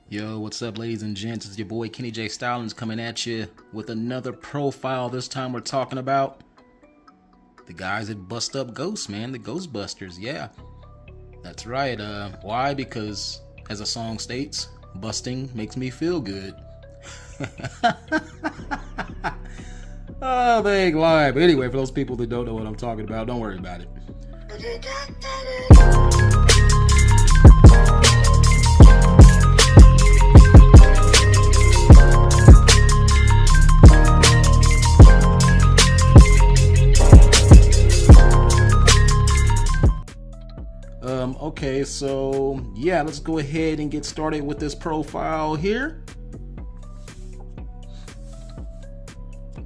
Yo, what's up, ladies and gents? It's your boy KennyJStylinz coming at you with another profile. This time we're talking about the guys that bust up ghosts, man. The Ghostbusters, yeah. That's right. Why? Because, as the song states, busting makes me feel good. Oh, they ain't lying. But anyway, for those people that don't know what I'm talking about, don't worry about it. Okay, so yeah, let's go ahead and get started with this profile here.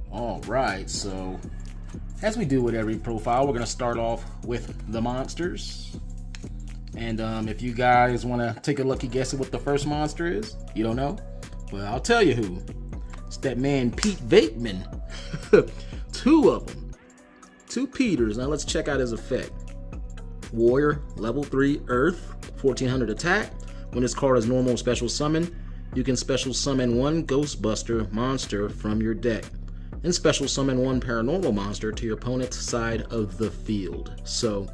All right, so as we do with every profile, we're gonna start off with the monsters. And if you guys want to take a lucky guess at what the first monster is, you don't know? Well, I'll tell you who. It's that man Pete Bateman. Two of them. Two Peters. Now let's check out his effect. Warrior, level 3 Earth, 1400 attack. When this card is normal special summon, you can special summon one Ghostbuster monster from your deck and special summon one Paranormal monster to your opponent's side of the field. So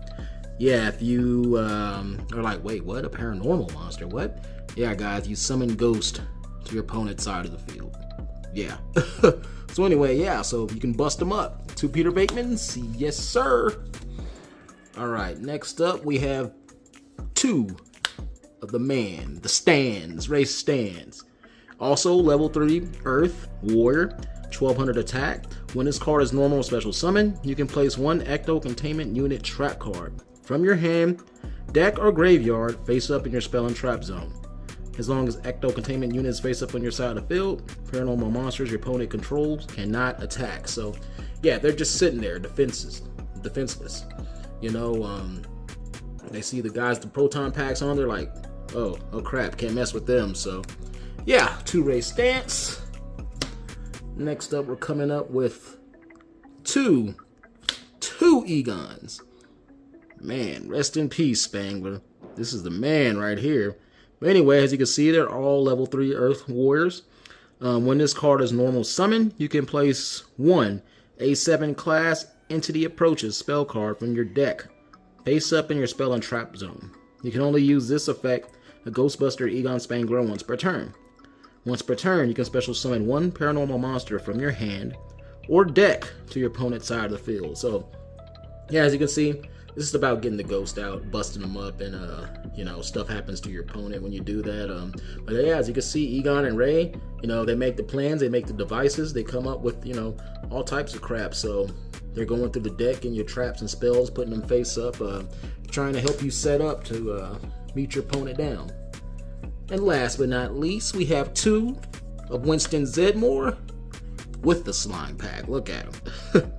yeah, if you are like, wait, what? A Paranormal monster? What? Yeah, guys, you summon Ghost to your opponent's side of the field. Yeah. So anyway, yeah, so you can bust them up. Two Peter Batemans? Yes, sir. Alright, next up we have two of the stands, race stands. Also level 3 Earth, Warrior, 1200 attack. When this card is normal or special summon, you can place one Ecto Containment Unit trap card from your hand, deck, or graveyard face up in your spell and trap zone. As long as Ecto Containment Units face up on your side of the field, Paranormal monsters your opponent controls cannot attack. So yeah, they're just sitting there, defenseless. You know, they see the guys with the proton packs on, they're like, oh crap, can't mess with them. So yeah, two race stance. Next up, we're coming up with two Egons. Man, rest in peace, Spangler. This is the man right here. But anyway, as you can see, they're all level 3 Earth Warriors. When this card is normal summon, you can place one A7 class Entity Approaches spell card from your deck face up in your spell and trap zone. You can only use this effect, a Ghostbuster Egon Spangler, once per turn. Once per turn, you can special summon one Paranormal monster from your hand or deck to your opponent's side of the field. So yeah, as you can see, this is about getting the ghost out, busting them up, and you know, stuff happens to your opponent when you do that. But yeah, as you can see, Egon and Ray, you know, they make the plans, they make the devices, they come up with, you know, all types of crap. So they're going through the deck and your traps and spells, putting them face up, trying to help you set up to meet your opponent down. And last but not least, we have two of Winston Zedmore with the slime pack. Look at him.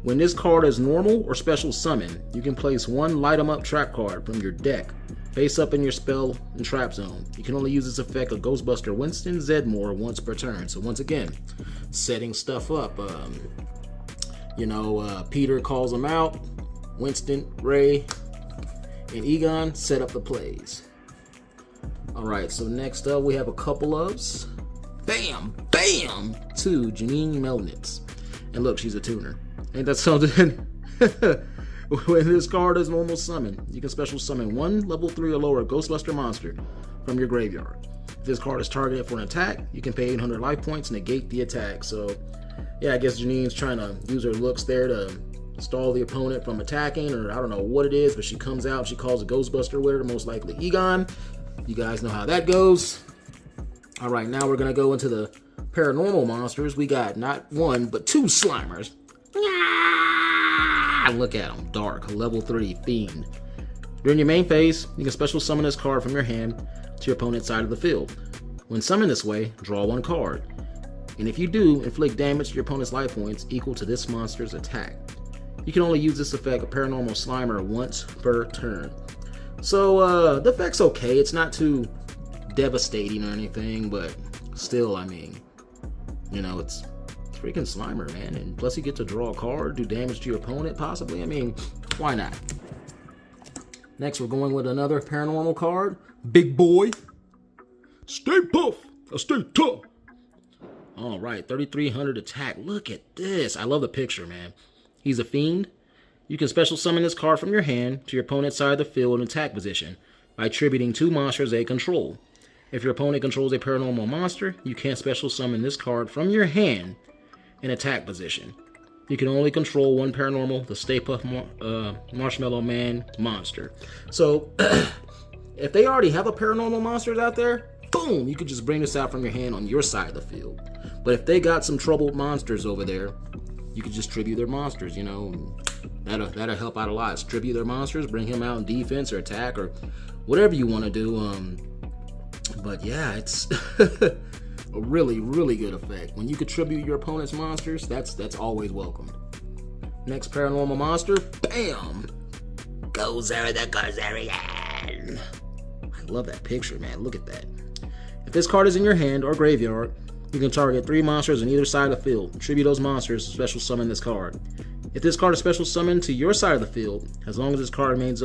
When this card is normal or special summon, you can place one light 'em up trap card from your deck face up in your spell and trap zone. You can only use this effect of Ghostbuster Winston Zedmore once per turn. So once again, setting stuff up. You know, Peter calls them out. Winston, Ray, and Egon set up the plays. Alright, so next up we have a couple of bam, two Janine Melnitz. And look, she's a tuner. Ain't that something? When this card is normal summon, you can special summon one level 3 or lower Ghostbuster monster from your graveyard. If this card is targeted for an attack, you can pay 800 life points and negate the attack. So yeah, I guess Janine's trying to use her looks there to stall the opponent from attacking, or I don't know what it is, but she comes out, she calls a Ghostbuster with her, most likely Egon. You guys know how that goes. Alright, now we're gonna go into the Paranormal monsters. We got not one, but two Slimers. Look at them, dark, level 3 Fiend. During your main phase, you can special summon this card from your hand to your opponent's side of the field. When summoned this way, draw one card. And if you do, inflict damage to your opponent's life points equal to this monster's attack. You can only use this effect of Paranormal Slimer once per turn. So, the effect's okay. It's not too devastating or anything, but still, I mean, you know, it's freaking Slimer, man. And plus you get to draw a card, do damage to your opponent, possibly. I mean, why not? Next, we're going with another Paranormal card. Big Boy. Stay puff. Stay tough. All right, 3,300 attack. Look at this. I love the picture, man. He's a fiend. You can special summon this card from your hand to your opponent's side of the field in attack position by attributing 2 monsters they control. If your opponent controls a paranormal monster, you can special summon this card from your hand in attack position. You can only control 1 paranormal, the Stay Puft Marshmallow Man monster. So, if they already have a paranormal monster out there, boom, you could just bring this out from your hand on your side of the field. But if they got some troubled monsters over there, you could just tribute their monsters, you know. That'll help out a lot. Tribute their monsters, bring him out in defense or attack or whatever you want to do. But yeah, it's a really, really good effect. When you contribute your opponent's monsters, that's always welcome. Next paranormal monster, bam! Gozer the Gozerian. I love that picture, man. Look at that. If this card is in your hand or graveyard, you can target 3 monsters on either side of the field. Tribute those monsters to special summon this card. If this card is special summoned to your side of the field, as long as this card remains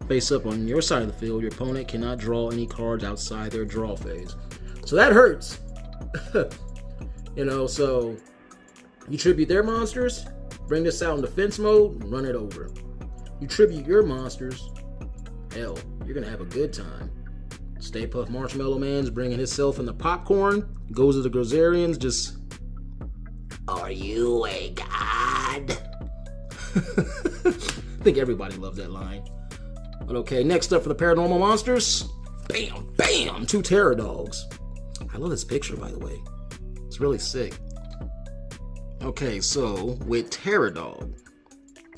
face up on your side of the field, your opponent cannot draw any cards outside their draw phase. So that hurts. You know, so you tribute their monsters, bring this out in defense mode, and run it over. You tribute your monsters, hell, you're going to have a good time. Stay Puft Marshmallow Man's bringing himself in the popcorn. Goes to the Gozerians, just, are you a god? I think everybody loves that line. But okay, next up for the paranormal monsters, bam, bam, 2 terror dogs. I love this picture, by the way. It's really sick. Okay, so with Terror Dog,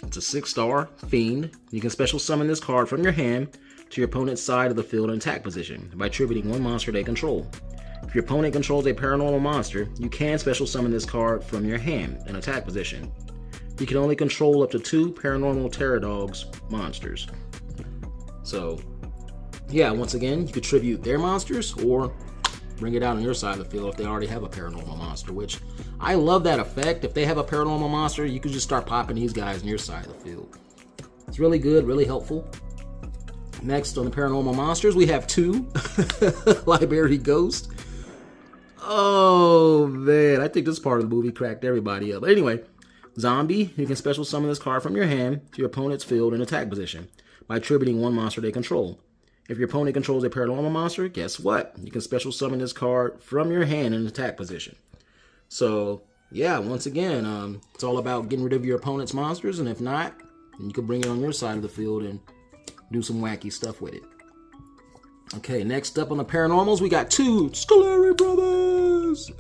it's a 6-star fiend. You can special summon this card from your hand to your opponent's side of the field in attack position by attributing 1 monster they control. If your opponent controls a paranormal monster, you can special summon this card from your hand in attack position. You can only control up to 2 paranormal terror dogs monsters. So, yeah, once again, you could tribute their monsters or bring it out on your side of the field if they already have a paranormal monster, which I love that effect. If they have a paranormal monster, you could just start popping these guys on your side of the field. It's really good, really helpful. Next on the paranormal monsters, we have 2 Library Ghost. Oh man, I think this part of the movie cracked everybody up. But anyway, Zombie, you can special summon this card from your hand to your opponent's field in attack position by attributing 1 monster they control. If your opponent controls a paranormal monster, guess what? You can special summon this card from your hand in attack position. So yeah, once again, it's all about getting rid of your opponent's monsters, and if not, then you can bring it on your side of the field and do some wacky stuff with it. Okay, next up on the paranormals, we got 2 Scolari brothers.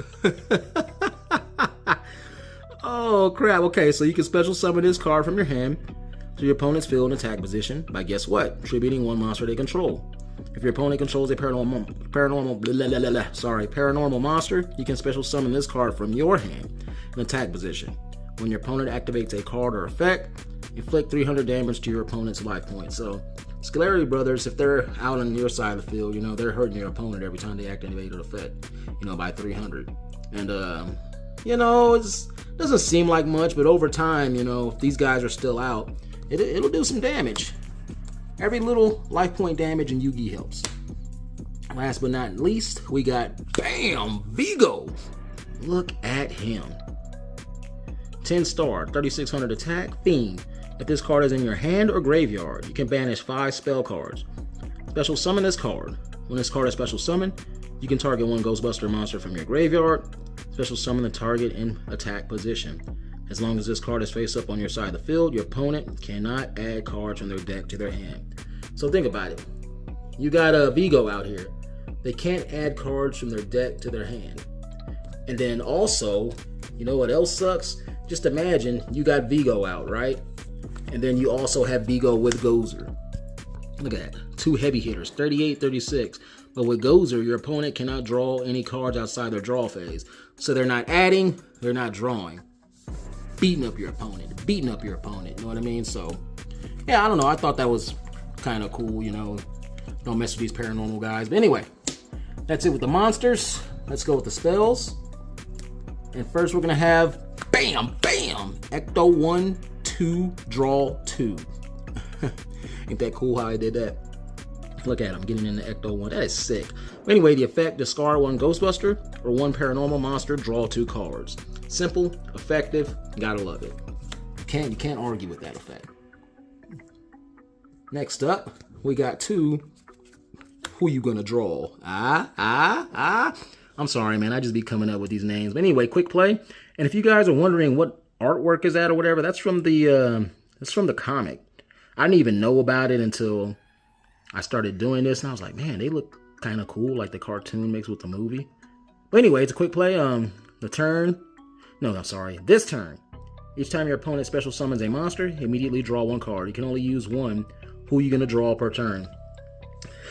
Oh crap. Okay, so you can special summon this card from your hand to your opponent's field in attack position by, guess what? Attributing 1 monster they control. If your opponent controls a paranormal monster, you can special summon this card from your hand in attack position. When your opponent activates a card or effect, inflict 300 damage to your opponent's life point. So, Scolari brothers, if they're out on your side of the field, you know, they're hurting your opponent every time they activate an effect, you know, by 300. And, you know, it doesn't seem like much, but over time, you know, if these guys are still out, it'll do some damage. Every little life point damage in Yu-Gi helps. Last but not least, we got, bam, Vigo. Look at him. 10-star, 3,600 attack, fiend. If this card is in your hand or graveyard, you can banish 5 spell cards. Special summon this card. When this card is special summoned, you can target 1 Ghostbuster monster from your graveyard. Special summon the target in attack position. As long as this card is face up on your side of the field, your opponent cannot add cards from their deck to their hand. So think about it. You got a Vigo out here. They can't add cards from their deck to their hand. And then also, you know what else sucks? Just imagine you got Vigo out, right? And then you also have Vigo with Gozer. Look at that. 2 heavy hitters, 38, 36. But with Gozer, your opponent cannot draw any cards outside their draw phase. So they're not adding, they're not drawing. Beating up your opponent. You know what I mean? So, yeah, I don't know. I thought that was kind of cool, you know. Don't mess with these paranormal guys. But anyway, that's it with the monsters. Let's go with the spells. And first we're going to have, bam, bam, Ecto 1, 2, draw 2. Ain't that cool how I did that? Look at him getting in the Ecto one. That is sick. Anyway, the effect: discard one Ghostbuster or one paranormal monster. Draw 2 cards. Simple, effective. Gotta love it. You can't argue with that effect. Next up, we got 2. Who you gonna draw? I'm sorry, man. I just be coming up with these names. But anyway, quick play. And if you guys are wondering what artwork is that or whatever, that's from the comic. I didn't even know about it until I started doing this, and I was like, man, they look kind of cool, like the cartoon mixed with the movie. But anyway, it's a quick play. This turn. Each time your opponent special summons a monster, immediately draw 1 card. You can only use 1. Who you gonna draw per turn?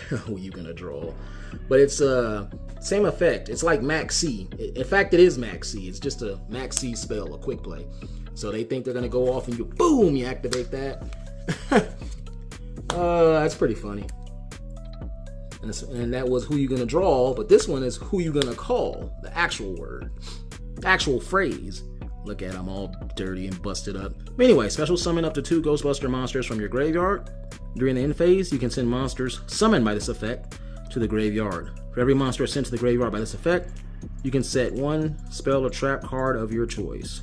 Who you gonna draw? But it's same effect. It's like Max C. In fact, it is Max C. It's just a Max C spell, a quick play. So they think they're gonna go off and you boom, you activate that. That's pretty funny. And that was who you gonna draw, but this one is who you gonna call. The actual word, the actual phrase. Look at, I'm all dirty and busted up. But anyway, special summon up to 2 Ghostbuster monsters from your graveyard. During the end phase, you can send monsters summoned by this effect to the graveyard. For every monster sent to the graveyard by this effect, you can set 1 spell or trap card of your choice.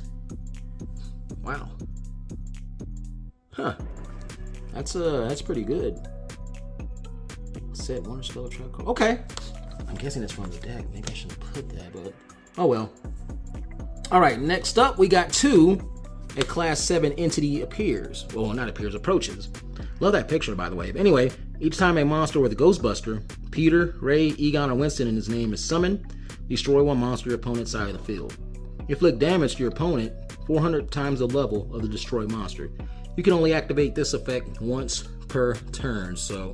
Wow. Huh. That's pretty good. Set 1 spell or trap card. Okay. I'm guessing it's from the deck. Maybe I shouldn't put that, but oh well. Alright, next up we got 2. A class 7 entity appears. Well, not appears, approaches. Love that picture, by the way. But anyway, each time a monster with a Ghostbuster, Peter, Ray, Egon, or Winston in his name is summoned, destroy 1 monster your opponent's side of the field. Inflict damage to your opponent 400 times the level of the destroyed monster. You can only activate this effect once per turn, so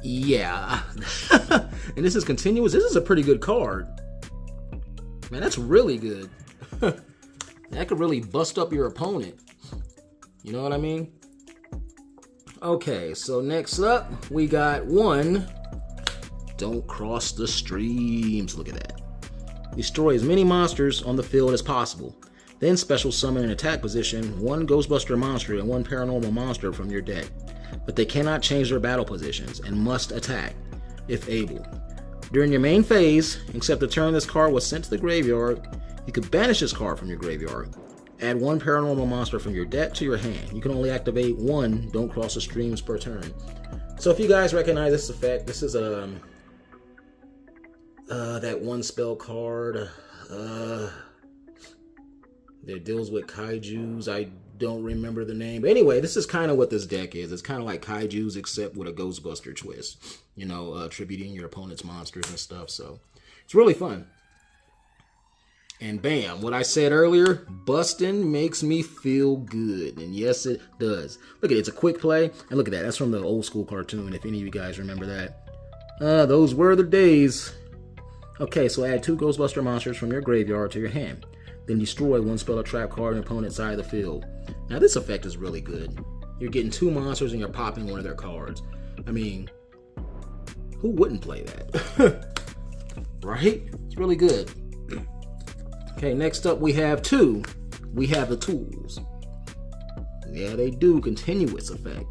yeah. And this is continuous. This is a pretty good card. Man, that's really good. That could really bust up your opponent. You know what I mean? Okay, so next up, we got 1. Don't cross the streams. Look at that. Destroy as many monsters on the field as possible. Then special summon in attack position 1 Ghostbuster monster and 1 paranormal monster from your deck. But they cannot change their battle positions and must attack, if able. During your main phase, except the turn this card was sent to the graveyard, you could banish this card from your graveyard. Add 1 paranormal monster from your deck to your hand. You can only activate 1 Don't Cross the Streams per turn. So if you guys recognize this effect, this is that 1 spell card that deals with kaijus. I don't remember the name. But anyway, this is kind of what this deck is. It's kind of like kaijus except with a Ghostbuster twist. You know, attributing your opponent's monsters and stuff. So it's really fun. And bam, what I said earlier, busting makes me feel good. And yes, it does. Look at it, it's a quick play. And look at that, that's from the old school cartoon, if any of you guys remember that. Those were the days. Okay, so add 2 Ghostbuster monsters from your graveyard to your hand. Then destroy 1 spell or trap card on your opponent's side of the field. Now this effect is really good. You're getting 2 monsters and you're popping 1 of their cards. I mean, who wouldn't play that? Right? It's really good. Okay, next up we have 2. We have the tools. Yeah, they do. Continuous effect.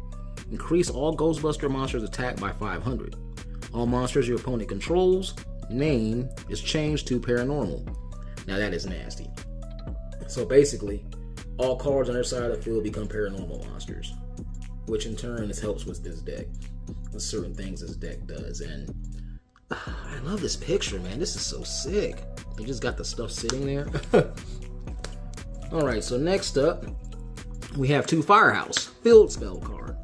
Increase all Ghostbuster monsters' attack by 500. All monsters your opponent controls, name is changed to paranormal. Now that is nasty. So basically, all cards on their side of the field become paranormal monsters, which in turn helps with this deck. With certain things this deck does, and I love this picture, man. This is so sick. They just got the stuff sitting there. Alright, so next up, we have 2 Firehouse field spell card.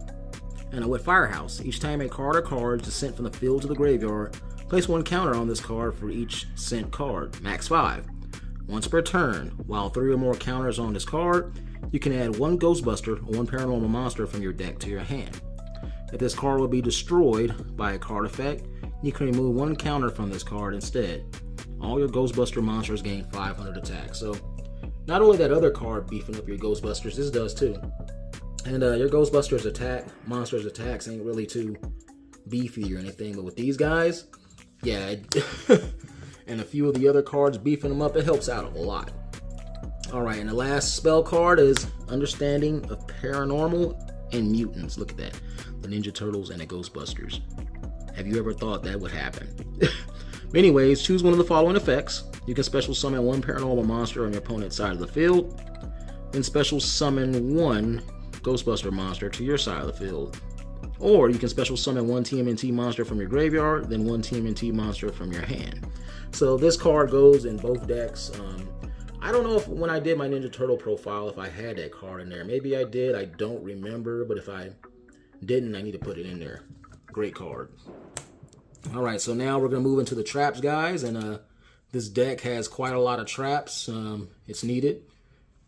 And with Firehouse, each time a card or cards is sent from the field to the graveyard, place 1 counter on this card for each sent card, max 5. Once per turn, while 3 or more counters on this card, you can add 1 Ghostbuster or 1 paranormal monster from your deck to your hand. If this card will be destroyed by a card effect, you can remove 1 counter from this card instead. All your Ghostbuster monsters gain 500 attack. So, not only that other card beefing up your Ghostbusters, this does too. And your Ghostbusters monsters attacks ain't really too beefy or anything, but with these guys, yeah, and a few of the other cards beefing them up, it helps out a lot. Alright, and the last spell card is Understanding of Paranormal and Mutants. Look at that. the Ninja Turtles, and the Ghostbusters. Have you ever thought that would happen? Anyways, choose one of the following effects. You can special summon one paranormal monster on your opponent's side of the field, then special summon one Ghostbuster monster to your side of the field. Or you can special summon one TMNT monster from your graveyard, then one TMNT monster from your hand. So this card goes in both decks. I don't know if when I did my Ninja Turtle profile, if I had that card in there. Maybe I did, I don't remember, but if I didn't, I need to put it in there. Great card. Alright, so now we're going to move into the traps, guys, and this deck has quite a lot of traps. It's needed.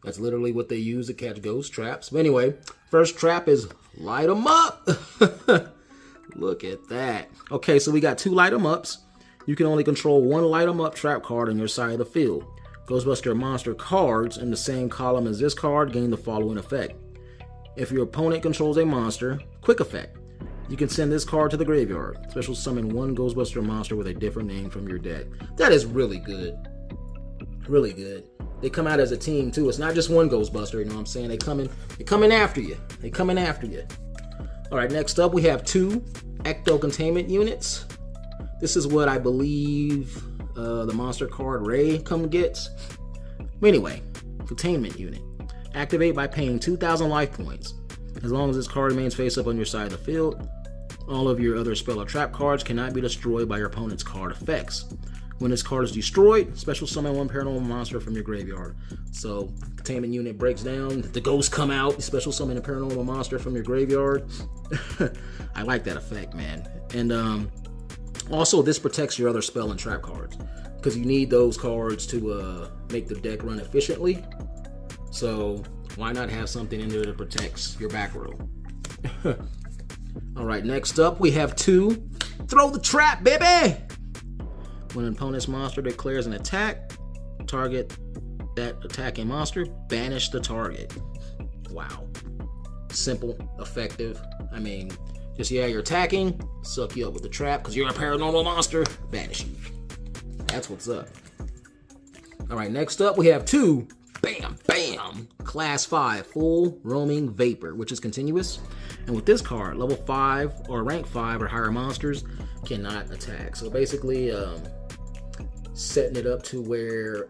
That's literally what they use to catch ghost traps. But anyway, first trap is light 'em up. Look at that. Okay, so we got 2 light 'em ups. You can only control one light 'em up trap card on your side of the field. Ghostbuster monster cards in the same column as this card gain the following effect. If your opponent controls a monster, quick effect. You can send this card to the graveyard. Special summon one Ghostbuster monster with a different name from your deck. That is really good. Really good. They come out as a team too. It's not just one Ghostbuster, you know what I'm saying? They come in after you. They coming after you. Alright, next up we have 2 Ecto Containment Units. This is what I believe the monster card Ray gets. Anyway, Containment Unit. Activate by paying 2,000 life points. As long as this card remains face up on your side of the field, all of your other spell or trap cards cannot be destroyed by your opponent's card effects. When this card is destroyed, special summon one paranormal monster from your graveyard. So, Containment Unit breaks down, the ghosts come out, special summon a paranormal monster from your graveyard. I like that effect, man. And also, this protects your other spell and trap cards, because you need those cards to make the deck run efficiently. So, why not have something in there that protects your back row? Alright, next up we have 2 Throw the Trap, baby! When an opponent's monster declares an attack, target that attacking monster, banish the target. Wow. Simple, effective. I mean, just you're attacking, suck you up with the trap because you're a paranormal monster, banish you. That's what's up. Alright, next up we have 2 Bam, bam! Class 5, Full Roaming Vapor, which is continuous. And with this card, level 5 or rank 5 or higher monsters cannot attack. So basically, setting it up to where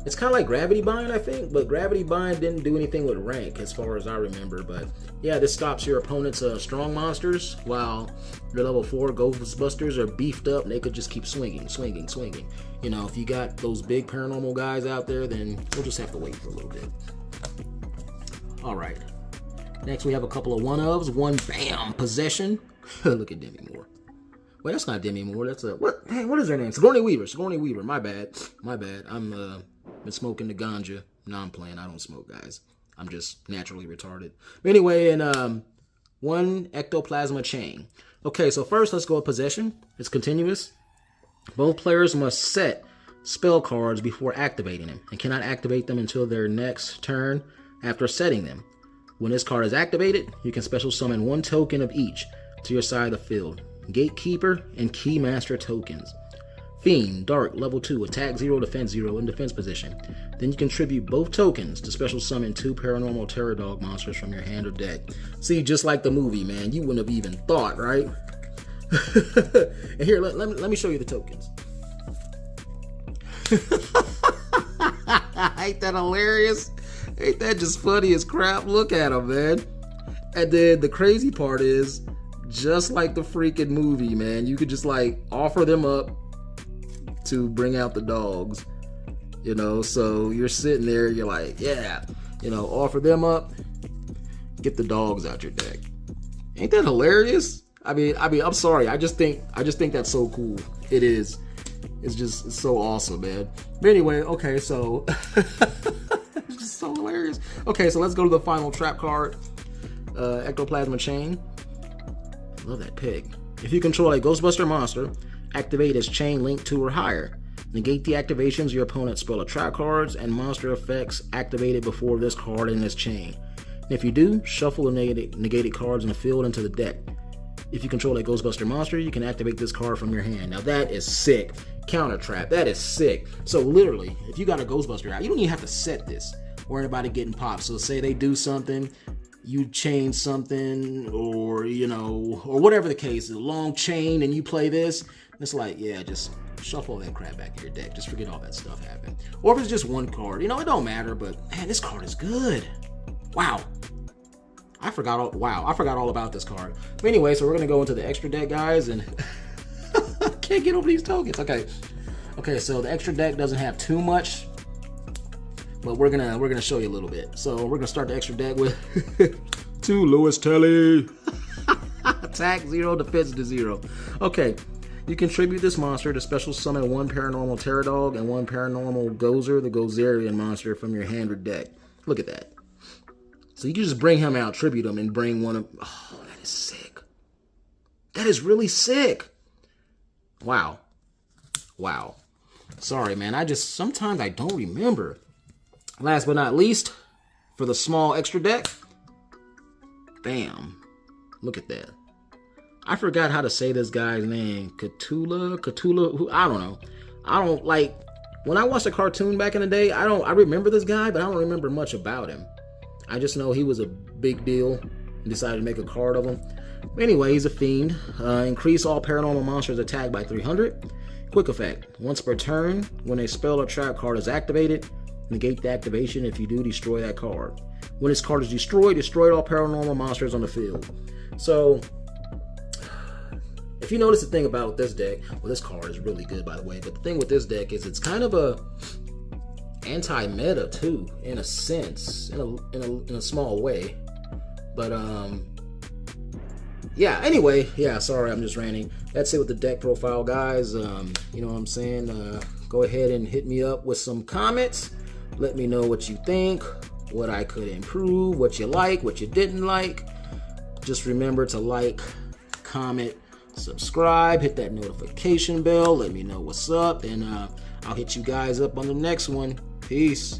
it's kind of like Gravity Bind, I think, but Gravity Bind didn't do anything with rank as far as I remember. But yeah, this stops your opponent's strong monsters, while your level 4 Ghostbusters are beefed up and they could just keep swinging. You know, if you got those big paranormal guys out there, then we'll just have to wait for a little bit. Alright, next we have a couple of one-ofs. One, bam, Possession. Look at Demi Moore. Wait, that's not Demi Moore. That's what? Hey, what is her name? Sigourney Weaver. My bad. I'm been smoking the ganja. No, I'm playing. I don't smoke, guys. I'm just naturally retarded. But anyway, and one Ectoplasma Chain. Okay, so first let's go with Possession. It's continuous. Both players must set spell cards before activating them and cannot activate them until their next turn after setting them. When this card is activated, you can special summon one token of each to your side of the field. Gatekeeper and Keymaster tokens. Fiend, Dark, level 2, attack 0, defense 0 in defense position. Then you contribute both tokens to special summon 2 paranormal terror dog monsters from your hand or deck. See, just like the movie, man, you wouldn't have even thought, right? And here, let me show you the tokens. Ain't that hilarious? Ain't that just funny as crap? Look at them, man. And then the crazy part is, just like the freaking movie, man, you could just like offer them up to bring out the dogs, you know. So you're sitting there, you're like, yeah, you know, offer them up, get the dogs out your deck. Ain't that hilarious? I mean, I'm sorry. I just think that's so cool. It is. It's so awesome, man. But anyway, okay, so it's just so hilarious. Okay, so let's go to the final trap card, Ectoplasma Chain. Love that pig. If you control a Ghostbuster monster, activate its chain link 2 or higher. Negate the activations of your opponent's spell or trap cards and monster effects activated before this card in this chain. And if you do, shuffle the negated cards in the field into the deck. If you control a Ghostbuster monster, you can activate this card from your hand. Now that is sick. Counter trap, that is sick. So literally, if you got a Ghostbuster out, you don't even have to set this. Worry about it getting popped. So say they do something, you chain something, or or whatever the case, a long chain, and you play this, it's like, yeah, just shuffle that crap back in your deck. Just forget all that stuff happened. Or if it's just one card, it don't matter, but man, this card is good. Wow. I forgot all about this card. But anyway, so we're gonna go into the extra deck, guys, and I can't get over these tokens. Okay, so the extra deck doesn't have too much, but we're gonna show you a little bit. So we're gonna start the extra deck with 2 Lewis Telly. Attack 0, defense to 0. Okay, you contribute this monster to special summon 1 Paranormal Terror Dog and 1 Paranormal Gozer, the Gozerian monster, from your hand or deck. Look at that. So you can just bring him out, tribute him, and bring one of... Oh, that is sick. That is really sick. Wow. Sorry, man. Sometimes I don't remember. Last but not least, for the small extra deck, bam. Look at that. I forgot how to say this guy's name. Cthulhu, I don't know. I don't like, when I watched a cartoon back in the day, I remember this guy, but I don't remember much about him. I just know he was a big deal and decided to make a card of him. Anyway, he's a fiend. Increase all paranormal monsters attack by 300. Quick effect. Once per turn, when a spell or trap card is activated, negate the activation. If you do, destroy that card. When this card is destroyed, destroy all paranormal monsters on the field. So, if you notice the thing about this deck, well, this card is really good, by the way, but the thing with this deck is it's kind of a anti-meta too, in a sense, in a small way. But yeah, anyway, yeah, sorry, I'm just ranting. That's it with the deck profile, guys. You know what I'm saying? Go ahead and hit me up with some comments. Let me know what you think, what I could improve, what you like, what you didn't like. Just remember to like, comment, subscribe, hit that notification bell, let me know what's up, and I'll hit you guys up on the next one. Peace.